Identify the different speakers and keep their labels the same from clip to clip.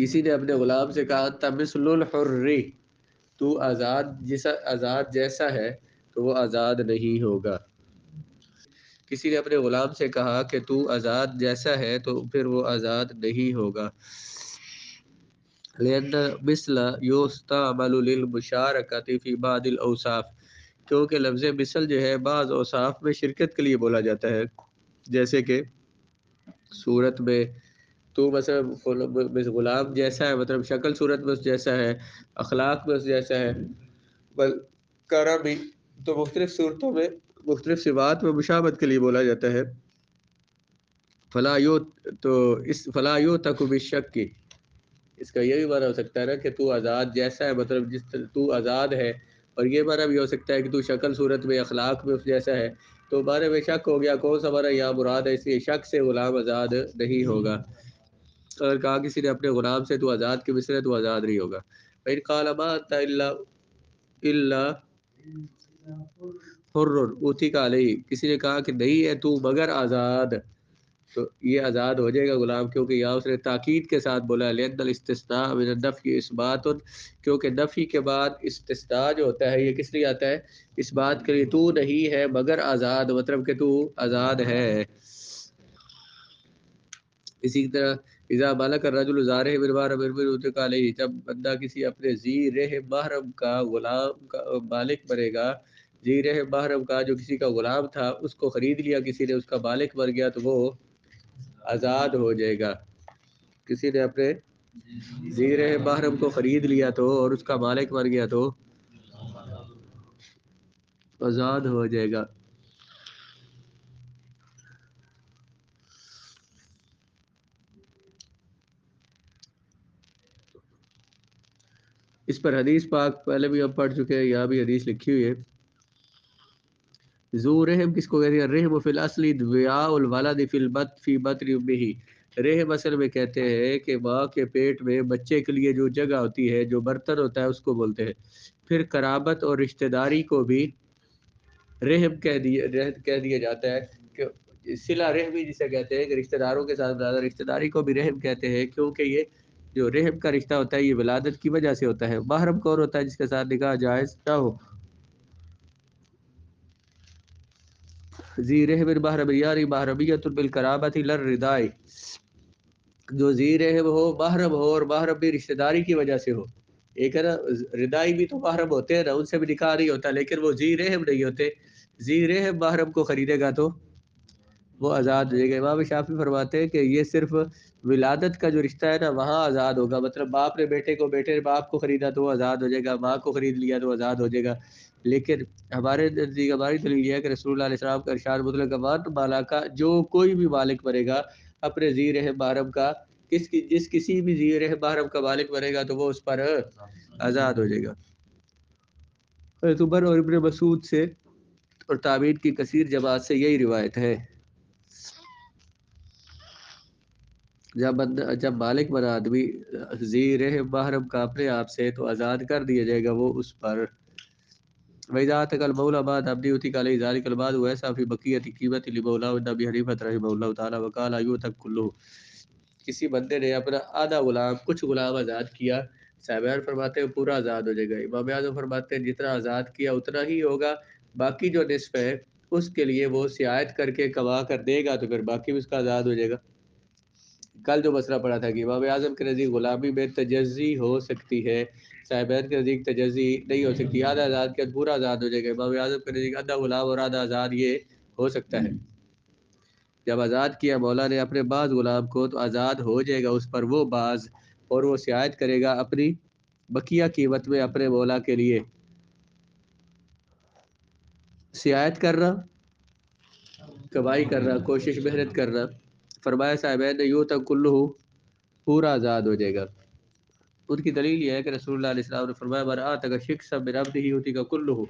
Speaker 1: کسی نے اپنے غلام سے کہا انت مثل الحر، تو آزاد جیسا ہے تو وہ آزاد نہیں ہوگا. کسی نے اپنے غلام سے کہا کہ تو آزاد جیسا ہے تو پھر وہ آزاد نہیں ہوگا. لأن مثل یستعمل للمشارکۃ فی بعض الاوصاف، کیونکہ لفظ مثل جو ہے بعض اوصاف میں شرکت کے لیے بولا جاتا ہے، جیسے کہ صورت میں تو مثلا غلام جیسا ہے، مطلب شکل صورت میں اس جیسا ہے، اخلاق میں اس جیسا ہے، بل کرم تو مختلف صورتوں میں مختلف صفات میں مشابہت کے لیے بولا جاتا ہے. فلا یو تک بالشک کی، اس کا یہ بھی معنی ہو سکتا ہے نا کہ تو آزاد جیسا ہے، مطلب جس تو آزاد ہے، اور یہ معنی بھی ہو سکتا ہے کہ تو شکل صورت میں اخلاق میں اس جیسا ہے. تو بارے میں شک ہو گیا کون سا معنی یہاں مراد ہے، اس لیے شک سے غلام آزاد نہیں ہوگا. اگر کہا کسی نے اپنے غلام سے تو آزاد کے مثل ہے تو آزاد نہیں ہوگا. فإن قال ما أنت إلا حر أوتيك علیہ، کسی نے کہا کہ نہیں ہے تو مگر آزاد، تو یہ آزاد ہو جائے گا غلام، کیونکہ یہاں اس نے تاکید کے ساتھ بولا لأن الاستثناء من النفی اثبات، کیونکہ نفی کے بعد استثناء جو ہوتا ہے یہ کس لیے آتا ہے، اس بات کے لیے تو نہیں ہے مگر آزاد، مطلب کہ تو آزاد ہے. اسی طرح اذا ملک الرجل زارہ بالمحرم اوتیک علیہ، جب بندہ کسی اپنے ذی رحم محرم کا غلام کا مالک بنے گا، ذی رحم محرم کا جو کسی کا غلام تھا اس کو خرید لیا کسی نے، اس کا مالک بن گیا تو وہ آزاد ہو جائے گا. کسی نے اپنے ذی رحم محرم کو خرید لیا تو اور اس کا مالک بن گیا تو آزاد ہو جائے گا. اس پر حدیث پاک پہلے بھی ہم پڑھ چکے ہیں، یہاں بھی حدیث لکھی ہوئی ہے. ذو رحم کس کو کہتے ہیں؟ رحم فی الاصل دعاء الولد فی بطن امہ، رحم اصل میں کہتے ہیں کہ ماں کے پیٹ میں بچے کے لیے جو جگہ ہوتی ہے، جو برتن ہوتا ہے اس کو بولتے ہیں. پھر قرابت اور رشتہ داری کو بھی رحم کہہ دیا جاتا ہے، کہ صلہ رحمی جسے کہتے ہیں کہ رشتہ داروں کے ساتھ زیادہ رشتہ داری کو بھی رحم کہتے ہیں، کیونکہ یہ جو رحم کا رشتہ ہوتا ہے یہ ولادت کی وجہ سے ہوتا ہے. محرم کون ہوتا ہے؟ جس کے ساتھ نکاح جائز نہ ہو. ذی رحم محرم یاری محرمیت بالقرابت للرداء، جو ذی رحم ہو محرم ہو اور محرم بھی رشتہ داری کی وجہ سے ہو. ایک ہے نا ردائی بھی تو محرم ہوتے ہیں نا، ان سے بھی نکاح نہیں ہوتا، لیکن وہ ذی رحم نہیں ہوتے. ذی رحم محرم کو خریدے گا تو وہ آزاد ہو جائے گا. امام شافعی فرماتے ہیں کہ یہ صرف ولادت کا جو رشتہ ہے نا وہاں آزاد ہوگا، مطلب باپ نے بیٹے کو، بیٹے نے باپ کو خریدا تو وہ آزاد ہو جائے گا، ماں کو خرید لیا تو آزاد ہو جائے گا. لیکن ہمارے نزدیک ہماری دلیل یہ ہے کہ رسول اللہ علیہ السلام کا ارشاد مطلق مان مالا کا، جو کوئی بھی مالک بنے گا اپنے ذی رحم محرم کا، جس کسی بھی ذی رحم محرم کا مالک بنے گا تو وہ اس پر آزاد ہو جائے گا. حضرت عمر اور ابن مسعود سے اور تابعین کی کثیر جماعت سے یہی روایت ہے. جب مالک بنا آدمی ذی رحم محرم کا اپنے آپ سے تو آزاد کر دیا جائے گا وہ اس پر. وَإِذَا أَتَكَ الْمَوْلَى بَعْدَ عَبْدِهِ أُوتِيَ عَلَيْهِ ذَلِكَ الْمَالُ وَيَسْعَى فِي بَقِيَّةِ قِيمَةِ لِمَوْلَاهُ عِنْدَ أَبِي حَنِيفَةَ رَحِمَهُ اللَّهُ تَعَالَى وَقَالَ يُؤْتَكَ كُلُّهُ، کسی بندے نے اپنا آدھا غلام، کچھ غلام آزاد کیا، صاحبان فرماتے ہیں پورا آزاد ہو جائے گا. امام اعظم فرماتے ہیں جتنا آزاد کیا اتنا ہی ہوگا، باقی جو نصف ہے اس کے لیے وہ سیاحت کر کے کما کر دے گا تو پھر باقی بھی اس کا آزاد ہو جائے گا. کل جو مسئلہ پڑا تھا کہ امام اعظم کے نزدیک غلامی میں تجزی ہو سکتی ہے، صاحبین کے نزدیک تجزی نہیں ہو سکتی. آدھا آزاد کیا پورا آزاد ہو جائے گا. امام اعظم کے نزدیک آدھا غلام اور آدھا آزاد یہ ہو سکتا ہے. جب آزاد کیا مولا نے اپنے بعض غلام کو تو آزاد ہو جائے گا اس پر وہ بعض، اور وہ سیاحت کرے گا اپنی بقیہ قیمت میں اپنے مولا کے لیے. سیاحت کرنا، کمائی کرنا، کوشش محنت کرنا. فرمایا صاحبین نے یوں تک کلو پورا آزاد ہو جائے گا. ان کی دلیل یہ ہے کہ رسول اللہ علیہ السلام نے فرمایا من آتک شخصا من عبدہ یؤتیک کلہ،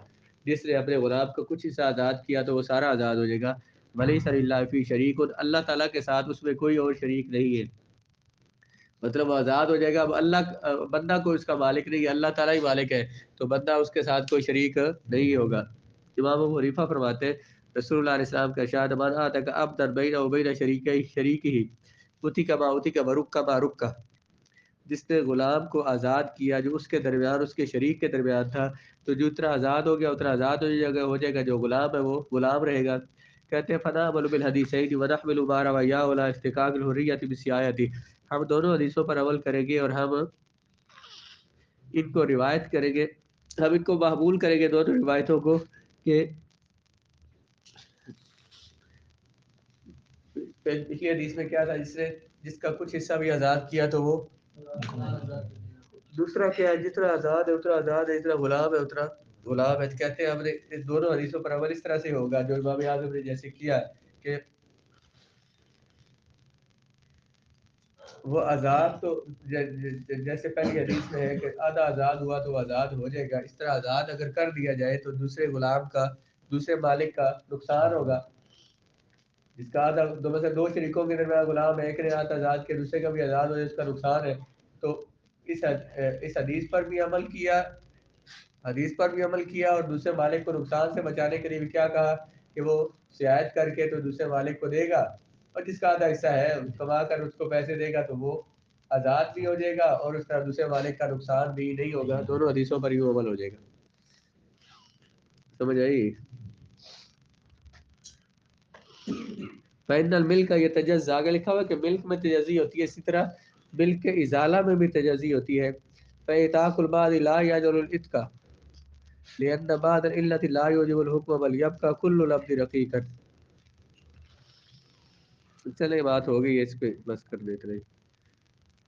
Speaker 1: جس نے اپنے غلام کا کچھ حصہ آزاد کیا تو وہ سارا آزاد ہو جائے گا. ولیس للہ فی شریک، اللہ تعالیٰ کے ساتھ اس میں کوئی اور شریک نہیں ہے. مطلب وہ آزاد ہو جائے گا. اب اللہ بندہ کو اس کا مالک نہیں ہے، اللہ تعالیٰ ہی مالک ہے، تو بندہ اس کے ساتھ کوئی شریک نہیں ہوگا. امام ابو حنیفہ فرماتے ہیں رسول اللہ علیہ السلام کا ارشاد من آتک عبدا بینہ و بین شریکہ اوتیک ما اوتیک ورک ما رک، جس نے غلام کو آزاد کیا جو اس کے درمیان اس کے شریک کے درمیان تھا، تو جو اتنا آزاد ہو گیا اتنا آزاد ہو جائے گا، جو غلام ہے وہ غلام رہے گا۔ کہتے ہیں فنا عمل بالحدیثین ونحمل ما رواه ولا استقاق الحریۃ بسیاۃ، ہم دونوں حدیثوں پر عمل کریں گے اور ہم ان کو روایت کریں گے، ہم ان کو مقبول کریں گے دونوں روایتوں کو، کہ پچھلی حدیث میں کیا تھا، جس کا کچھ حصہ بھی آزاد کیا تو وہ دوسرا کیا ہے، جتنا آزاد ہے اتنا آزاد ہے، جتنا غلام ہے اتنا غلام ہے۔ کہتے ہیں ہم نے اس دونوں حدیثوں پر عمل اس طرح سے ہوگا جو امام اعظم نے جیسے کیا کہ وہ آزاد تو جیسے پہلی حدیث میں ہے کہ آدھا آزاد ہوا تو آزاد ہو جائے گا، اس طرح آزاد اگر کر دیا جائے تو دوسرے غلام کا، دوسرے مالک کا نقصان ہوگا، جس کا آدھا دو شریکوں کے درمیان غلام ہے، ایک نے آدھا آزاد کیا دوسرے کا بھی آزاد ہو جائے، اس کا نقصان ہے۔ تو اس حدیث پر بھی عمل کیا، حدیث پر بھی عمل کیا، اور دوسرے مالک کو نقصان سے بچانے کے لیے بھی کیا کہا کہ وہ سیاحت کر کے تو دوسرے مالک کو دے گا، اور جس کا آدھا حصہ ہے کما کر اس کو پیسے دے گا تو وہ آزاد بھی ہو جائے گا اور اس طرح دوسرے مالک کا نقصان بھی نہیں ہوگا۔ دونوں حدیثوں پر ہی عمل ہو جائے گا۔ سمجھ آئی؟ فإن الملک یتجزا، آگے لکھا ہوا ہے کہ ملک میں تجزی ہوتی ہے، اسی طرح ملک کے ازالہ میں بھی تجزی ہوتی ہے۔ فإطاق البعض لا يجعل الاتقاء لأن بعض العلة لا يوجب الحكم بل يبقى كل العبد رقيقا۔ چلے بات ہو گئی اس پہ بس کر دیتے رہے۔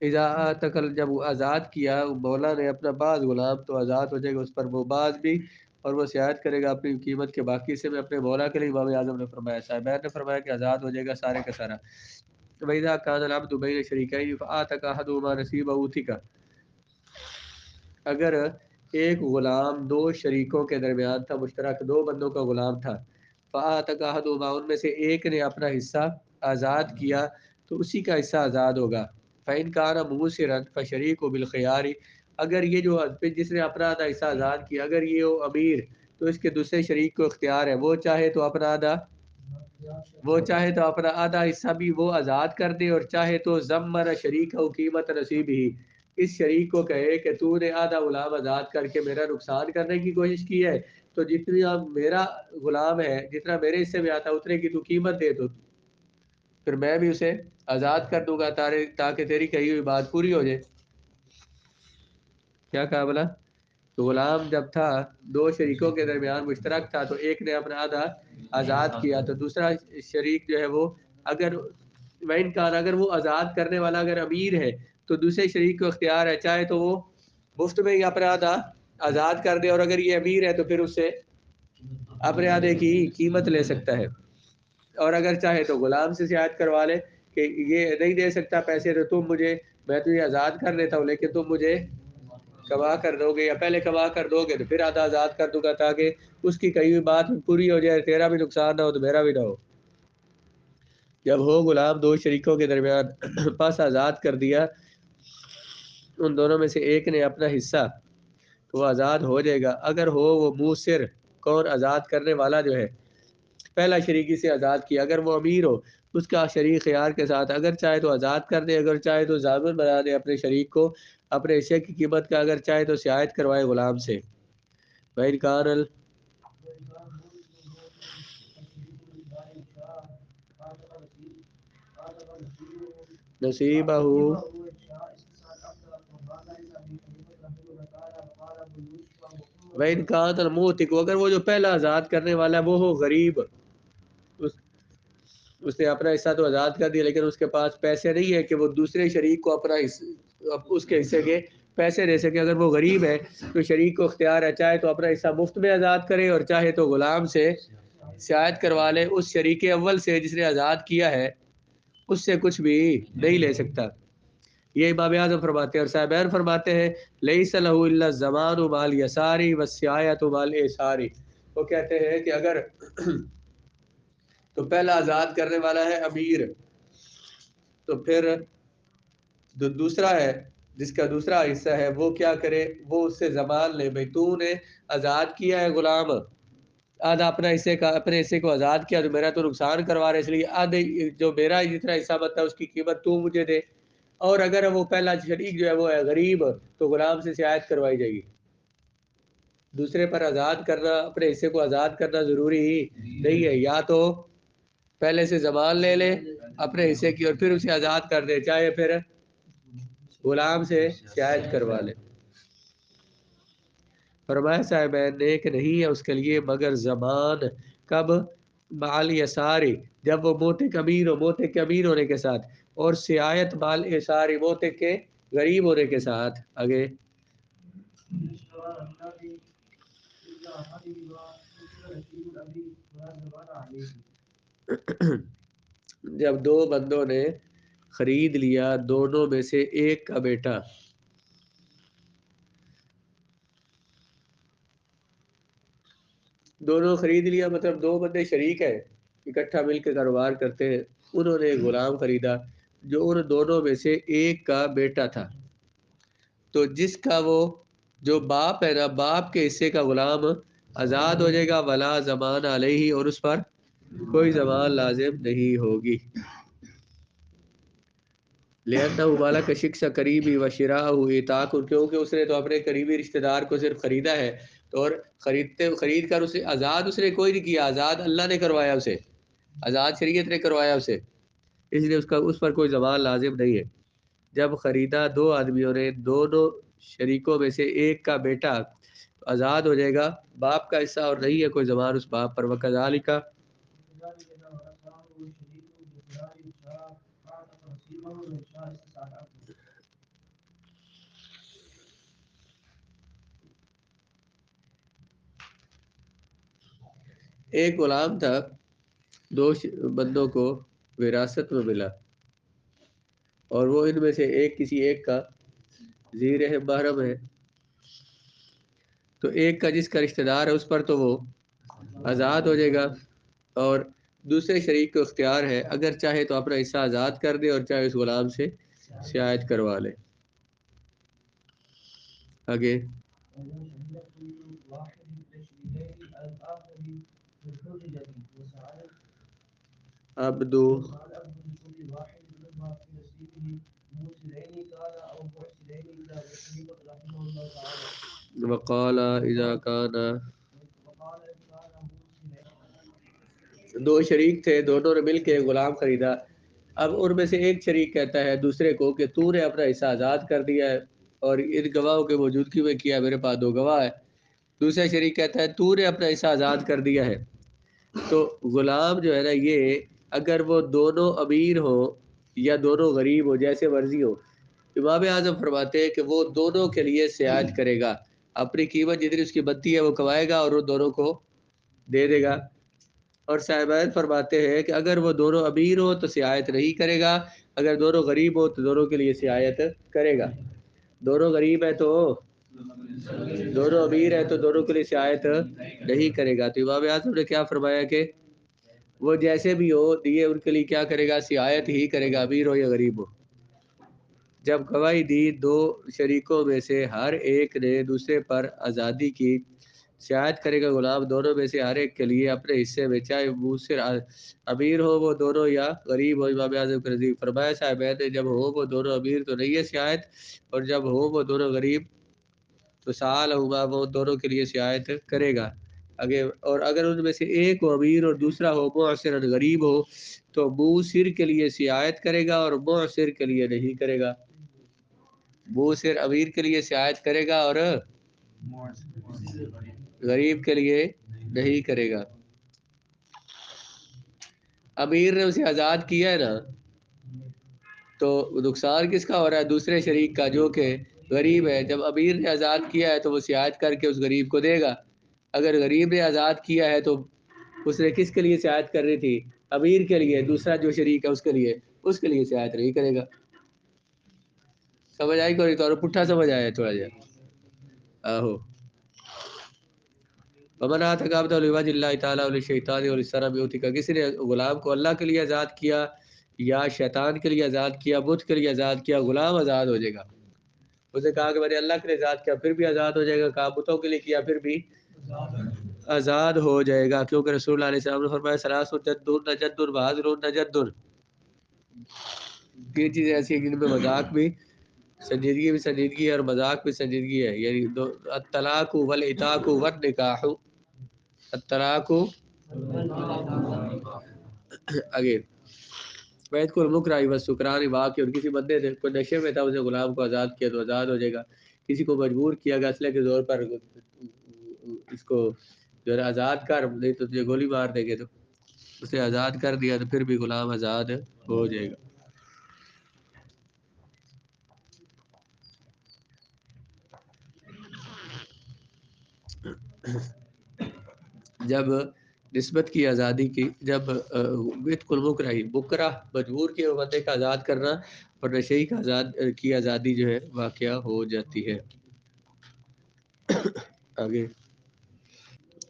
Speaker 1: اذا تکل، جب وہ آزاد کیا مولا نے اپنا بعض غلام تو آزاد ہو جائے گا اس پر وہ بعض بھی، اور وہ سیاحت کرے گا اپنی قیمت کے باقی سے میں اپنے مولا کے لیے۔ امام اعظم نے فرمایا، صاحبین نے فرمایا کہ آزاد ہو جائے گا سارے کا سارا۔ وَإِذَا كَانَ الْعَبْدُ بَيْنَ شَرِيكَيْنِ فَآتَكَ أَحَدُهُمَا نَصِيبَهُ تِكَ، اگر ایک غلام دو شریکوں کے درمیان تھا، مشترک دو بندوں کا غلام تھا، فآتَكَ أَحَدُهُمَا، ان میں سے ایک نے اپنا حصہ آزاد کیا تو اسی کا حصہ آزاد ہوگا۔ فَإِنْ كَانَ مُوسِرًا فَشَرِيكُ بِالْخِيَارِ، اگر یہ جو جس نے اپنا آدھا حصہ آزاد کیا اگر یہ ہو امیر تو اس کے دوسرے شریک کو اختیار ہے، وہ چاہے تو اپنا آدھا حصہ بھی وہ آزاد کر دے، اور چاہے تو ضمن شریک ہو قیمت نصیب ہی، اس شریک کو کہے کہ تو نے آدھا غلام آزاد کر کے میرا نقصان کرنے کی کوشش کی ہے، تو جتنا میرا غلام ہے جتنا میرے حصے میں آتا اتنے کی تو قیمت دے، تو پھر میں بھی اسے آزاد کر دوں گا تاکہ تیری کہی ہوئی بات پوری ہو جائے۔ کیا کہا بلا؟ تو غلام جب تھا دو شریکوں کے درمیان مشترک تھا تو ایک نے اپنا آدھا آزاد کیا تو دوسرا شریک جو ہے وہ اگر اگر وہ آزاد کرنے والا اگر امیر ہے تو دوسرے شریک کو اختیار ہے، چاہے تو وہ مفت میں ہی اپنا آدھا آزاد کر دے، اور اگر یہ امیر ہے تو پھر اس سے اپنے آدھے کی قیمت لے سکتا ہے، اور اگر چاہے تو غلام سے سیاحت کروا لے کہ یہ نہیں دے سکتا پیسے تو تم مجھے، میں تو یہ آزاد کر دیتا ہوں لیکن تم مجھے کما کر دو گے، یا پہلے کما کر دو گے تو پھر آدھا آزاد کر دوں گا تاکہ اس کی کہی ہوئی بات پوری ہو جائے، تیرا بھی نقصان نہ ہو تو میرا بھی نہ ہو۔ جب ہو غلام دو شریکوں کے درمیان پس آزاد کر دیا ان دونوں میں سے ایک نے اپنا حصہ تو وہ آزاد ہو جائے گا، اگر ہو وہ موسر، کون آزاد کرنے والا جو ہے پہلا شریکی سے آزاد کیا، اگر وہ امیر ہو اس کا شریک خیار کے ساتھ اگر چاہے تو آزاد کر دے، اگر چاہے تو ضامن بنا دے اپنے شریک کو اپنے حصے کی قیمت کا، اگر چاہے تو سیاحت کروائے غلام سے۔ بھائی کان نصیبہ، وَإِنْ كَانَ الْمُوتِقُ، اگر وہ جو پہلا آزاد کرنے والا ہے وہ ہو غریب، اس نے اپنا حصہ تو آزاد کر دیا لیکن اس کے پاس پیسے نہیں ہے کہ وہ دوسرے شریک کو اپنا اس کے حصے کے پیسے دے سکے، اگر وہ غریب ہے تو شریک کو اختیار ہے چاہے تو اپنا حصہ مفت میں آزاد کرے اور چاہے تو غلام سے سیاحت کروا لے، اس شریک اول سے جس نے آزاد کیا ہے اس سے کچھ بھی نہیں لے سکتا۔ یہ امام اعظم فرماتے ہیں، اور صاحبین فرماتے ہیں لیس لہ الا الزمان مال یساری والسیاحت مال ایساری، وہ کہتے ہیں کہ اگر تو پہلا آزاد کرنے والا ہے امیر، تو پھر جو دوسرا ہے جس کا دوسرا حصہ ہے وہ کیا کرے، وہ اس سے زمان لے، بھئی تو نے آزاد کیا ہے غلام، آدھا اپنے حصے کو آزاد کیا تو میرا تو نقصان کروا رہے، اس لیے آدھے جو میرا جتنا حصہ بنتا ہے اس کی قیمت تو مجھے دے، اور اگر وہ پہلا شریک جو ہے وہ ہے غریب تو غلام سے سیاحت کروائی جائے گی. دوسرے پر آزاد کرنا، اپنے حصے کو آزاد کرنا ضروری ہی نہیں ہے، یا تو پہلے سے زمان لے لے اپنے حصے کی اور پھر اسے آزاد کر دے، چاہے پھر غلام سے سیاحت کروا لے. فرمایا صاحبین نیک نہیں ہے اس کے لیے مگر زمان، کب؟ مال یساری، جب وہ موتق امیر ہو، موتق امیر ہونے کے ساتھ، اور سیاحت مال یساری، موتق کے غریب ہونے کے ساتھ. آگے جب دو بندوں نے خرید لیا دونوں میں سے ایک کا بیٹا، دونوں خرید لیا مطلب دو بندے شریک ہیں، اکٹھا مل کے کاروبار کرتے ہیں، انہوں نے ایک غلام خریدا جو ان دونوں میں سے ایک کا بیٹا تھا، تو جس کا وہ جو باپ ہے نا، باپ کے حصے کا غلام آزاد ہو جائے گا، ولا زمان علیہ، اور اس پر کوئی زمان لازم نہیں ہوگی. لِأَنَّهُ مَالَكَ شِخْصَ قریبی وَشِرَاءُهُ اِعْتَاقٌ، کیونکہ اس نے تو اپنے قریبی رشتہ دار کو صرف خریدا ہے، تو اور خرید کر اسے آزاد اس نے کوئی نہیں کیا، آزاد اللہ نے کروایا اسے، آزاد شریعت نے کروایا اسے، اس لیے اس پر کوئی زمان لازم نہیں ہے. جب خریدا دو آدمیوں نے، دونوں شریکوں میں سے ایک کا بیٹا آزاد ہو جائے گا، باپ کا حصہ اور نہیں ہے کوئی زمان اس باپ پر. وَكَذَلِكَ، ایک غلام تھا، دو بندوں کو وراثت میں ملا، اور وہ ان میں سے ایک کسی ایک کا زیر محرم ہے، تو ایک کا جس کا رشتہ دار ہے اس پر تو وہ آزاد ہو جائے گا، اور دوسرے شریک کو اختیار ہے اگر چاہے تو اپنا حصہ آزاد کر دے اور چاہے اس غلام سے سیاحت کروا لے. آگے عبدو، وقال اذا کان، دو شریک تھے، دونوں نے مل کے غلام خریدا. اب ان میں سے ایک شریک کہتا ہے دوسرے کو کہ تو نے اپنا حصہ آزاد کر دیا ہے اور ان گواہوں کے موجودگی میں کیا، میرے پاس دو گواہ ہے. دوسرا شریک کہتا ہے تو نے اپنا حصہ آزاد کر دیا ہے. تو غلام جو ہے نا، یہ اگر وہ دونوں امیر ہو یا دونوں غریب ہو، جیسے مرضی ہو، امام اعظم فرماتے ہیں کہ وہ دونوں کے لیے سیاحت کرے گا، اپنی قیمت جتنی اس کی بنتی ہے وہ کمائے گا اور وہ دونوں کو دے دے گا. اور صاحبین فرماتے ہیں کہ اگر وہ دونوں امیر ہو تو سیاحت نہیں کرے گا، اگر دونوں غریب ہو تو دونوں کے لیے سیاحت کرے گا. دونوں غریب ہے تو دونوں امیر ہے تو دونوں کے لیے سیاحت نہیں کرے گا. تو امام اعظم نے کیا فرمایا کہ وہ جیسے بھی ہو دیے ان کے لیے کیا کرے گا، سیاحت ہی کرے گا، امیر ہو یا غریب ہو. جب گواہی دی دو شریکوں میں سے ہر ایک نے دوسرے پر آزادی کی، سیاحت کرے گا غلام دونوں میں سے ہر ایک کے لیے اپنے حصے میں، چاہے موسر امیر ہو وہ دونوں یا غریب ہو. امام اعظم کے نزدیک فرمایا صاحبین نے جب ہو وہ دونوں امیر تو نہیں ہے سیاحت، اور جب ہو وہ دونوں غریب تو سال ہوگا وہ دونوں کے لیے سیاحت کرے گا. اور اگر ان میں سے ایک ہو امیر اور دوسرا ہو معسر غریب ہو تو موسر کے لیے سیاحت کرے گا اور معسر کے لیے نہیں کرے گا. موسر امیر کے لیے سیاحت کرے گا اور غریب کے لیے نہیں کرے گا. امیر نے اسے آزاد کیا ہے نا، تو نقصان کس کا ہو رہا ہے؟ دوسرے شریک کا جو کہ غریب ہے. جب امیر نے آزاد کیا ہے تو وہ سیاحت کر کے اس غریب کو دے گا. اگر غریب نے آزاد کیا ہے تو اس نے کس کے لیے سیاحت کرنی تھی؟ امیر کے لیے. دوسرا جو شریک ہے اس کے لیے سیاحت نہیں کرے گا. سمجھ آئی کوئی؟ تو پٹھا سمجھ آیا تھوڑا جا. آہو ومن تقابط لوجه اللہ تعالی وللشیطان وللسراب یؤتی کا، کسی نے غلام کو اللہ کے لیے آزاد کیا یا شیطان کے لیے آزاد کیا، بت کے لیے آزاد کیا، غلام آزاد ہو جائے گا. اسے کہا کہ میں نے اللہ کے لیے آزاد کیا پھر بھی آزاد ہو جائے گا، کہا بتوں کے لیے کیا پھر بھی آزاد ہو جائے گا، کیونکہ رسول اللہ علیہ السلام نے فرمایا ثلاث جد نجد بہادر نجد. یہ چیزیں ایسی ہیں جن میں مذاق بھی سنجیدگی ہے اور مذاق بھی سنجیدگی ہے. یعنی الطلاق والعتاق والنکاح. الطلاق آگے وید کو المکرہ والسکران واقع. اور کسی بندے نے کوئی نشے میں تھا اسے غلام کو آزاد کیا تو آزاد ہو جائے گا. کسی کو مجبور کیا گیا اسلحے کے زور پر اس کو جو ہے آزاد کر, نہیں تو تجھے گولی مار دیں گے, تو اسے آزاد کر دیا تو پھر بھی غلام آزاد ہو جائے گا. جب نسبت کی آزادی کی, جب وید کل بکرہ مجبور کے بندے کا آزاد کرنا اور نشئی کا کی آزادی جو ہے واقعہ ہو جاتی ہے. آگے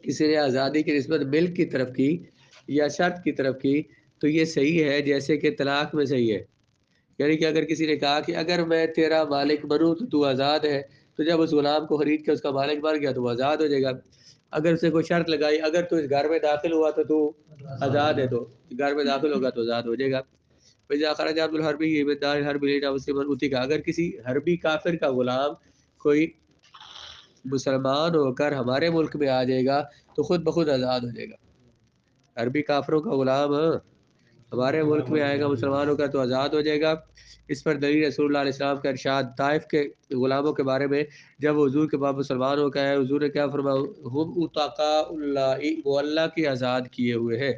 Speaker 1: کسی نے آزادی کی نسبت ملک کی طرف کی یا شرط کی طرف کی تو یہ صحیح ہے جیسے کہ طلاق میں صحیح ہے. یعنی کہ اگر کسی نے کہا کہ اگر میں تیرا مالک بنوں تو تو آزاد ہے, تو جب اس غلام کو خرید کے اس کا مالک بن گیا تو وہ آزاد ہو جائے گا. اگر اسے کوئی شرط لگائی اگر تو اس گھر میں داخل ہوا تو آزاد ہے, تو گھر میں داخل ہوگا تو آزاد ہو جائے گا. خرج عبد الحربی کا اگر کسی حربی کافر کا غلام کوئی مسلمان ہو کر ہمارے ملک میں آ جائے گا تو خود بخود آزاد ہو جائے گا. عربی کافروں کا غلام ہمارے ملک میں آئے گا مسلمان ہو کر تو آزاد ہو جائے گا. اس پر دلیل رسول اللہ علیہ السلام کا ارشاد طائف کے غلاموں کے بارے میں, جب حضور کے بعد مسلمان ہو گئے حضور نے کیا فرمایا, ہم اتقاء اللہ, وہ اللہ کی آزاد کیے ہوئے ہیں.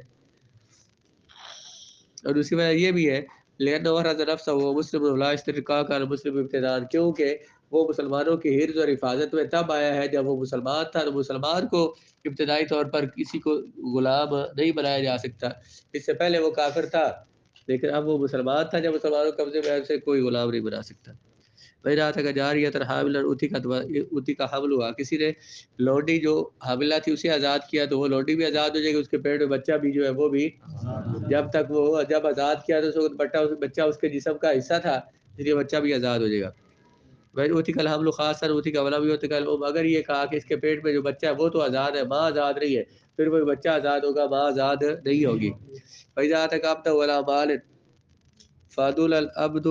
Speaker 1: اور اس کی وجہ یہ بھی ہے لأنه ورث نفسه وهو مسلم ولا اشتراك على المسلم ابتداء, کیونکہ وہ مسلمانوں کی حفظ اور حفاظت میں تب آیا ہے جب وہ مسلمان تھا. تو مسلمان کو ابتدائی طور پر کسی کو غلام نہیں بنایا جا سکتا, اس سے پہلے وہ کافر تھا لیکن اب وہ مسلمان تھا, جب مسلمانوں کے قبضے میں سے کوئی غلام نہیں بنا سکتا. وجہ تھا کہ جاریۃ حامل اتی کا حمل ہوا, کسی نے لونڈی جو حاملہ تھی اسے آزاد کیا تو وہ لونڈی بھی آزاد ہو جائے گی, اس کے پیٹ میں بچہ بھی جو ہے وہ بھی, جب تک وہ جب آزاد کیا تو اس وقت بچہ اس کے جسم کا حصہ تھا, اس لیے بچہ بھی آزاد ہو جائے گا. اوتی کا الحمل خاصا اوتی کا ولا بھی ہوتا ہے. اگر یہ کہا کہ اس کے پیٹ میں جو بچہ ہے وہ تو آزاد ہے, ماں آزاد نہیں ہے, پھر وہ بچہ آزاد ہوگا ماں آزاد نہیں ہوگی. فإذا تكابت ولا مال فادل العبد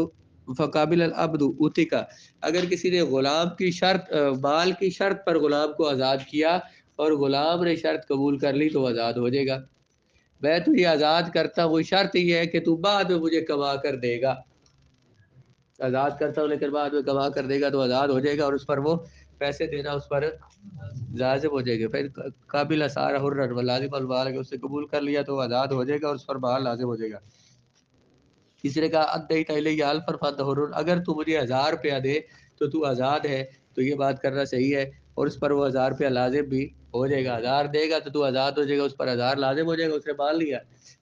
Speaker 1: فقابل العبد اوتی کا, اگر کسی نے غلام کی شرط مال کی شرط پر غلام کو آزاد کیا اور غلام نے شرط قبول کر لی تو وہ آزاد ہو جائے گا. میں تجھے آزاد کرتا ہوں, شرط یہ ہے کہ تو بعد میں مجھے کما کر دے گا. آزاد کرتا ہوں لیکن بعد میں کما کر دے گا تو آزاد ہو جائے گا, اور اس پر وہ پیسے دینا اس پر لازم ہو جائے گا. پھر قابل اسار حرر و لازم المال, کہ اس سے قبول کر لیا تو آزاد ہو جائے گا اور اس پر مال لازم ہو جائے گا. کسی نے کہا ادیت الی الف فحر, اگر تو مجھے 1000 روپیہ دے تو تو آزاد ہے, تو یہ بات کرنا صحیح ہے, اور اس پر وہ 1000 روپیہ لازم بھی ہو جائے گا. 1000 دے گا تو آزاد ہو جائے گا, اس پر 1000 لازم ہو جائے گا, اس نے مان لیا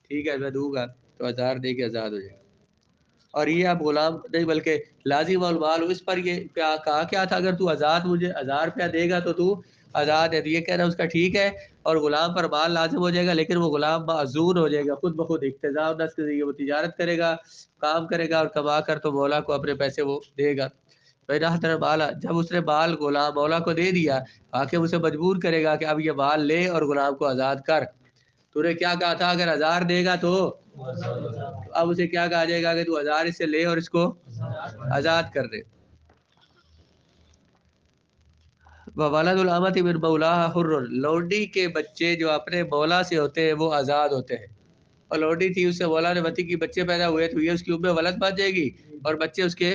Speaker 1: ٹھیک ہے میں دوں گا تو 1000 دے کے آزاد ہو جائے گا. اور یہ اب غلام نہیں بلکہ لازم المال, اس پر یہ کہا کیا تھا, اگر تو آزاد مجھے 1000 روپیہ دے گا تو آزاد ہے. تو یہ کہنا اس کا ٹھیک ہے, اور غلام پر مال لازم ہو جائے گا, لیکن وہ غلام معذور ہو جائے گا, خود بخود اقتضاء نفس کے ذریعے وہ تجارت کرے گا, کام کرے گا, اور کما کر تو مولا کو اپنے پیسے وہ دے گا. بالا, جب اس نے بال غلام مولا کو دے دیا, حاکم اسے مجبور کرے گا کہ اب یہ بال لے اور غلام کو آزاد کر. تو نے کیا کہا تھا اگر 1000 دے گا تو اب اسے کیا کہا جائے گا کہ تو 1000 اس سے لے اور اس کو آزاد کر دے. وولد الامۃ من مولاها حر, لونڈی کے بچے جو اپنے مولا سے ہوتے ہیں وہ آزاد ہوتے ہیں. اور لونڈی تھی, اس سے مولا نے بتی کی بچے پیدا ہوئے تو یہ اس کی ام ولد بن جائے گی, اور بچے اس کے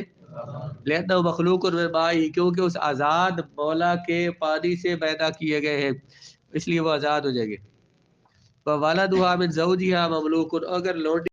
Speaker 1: لأنه مخلوق من ماء, کیونکہ اس آزاد مولا کے پانی سے پیدا کیے گئے ہیں, اس لیے وہ آزاد ہو جائے گے. وولدها من زوجها مملوک, اگر لونڈی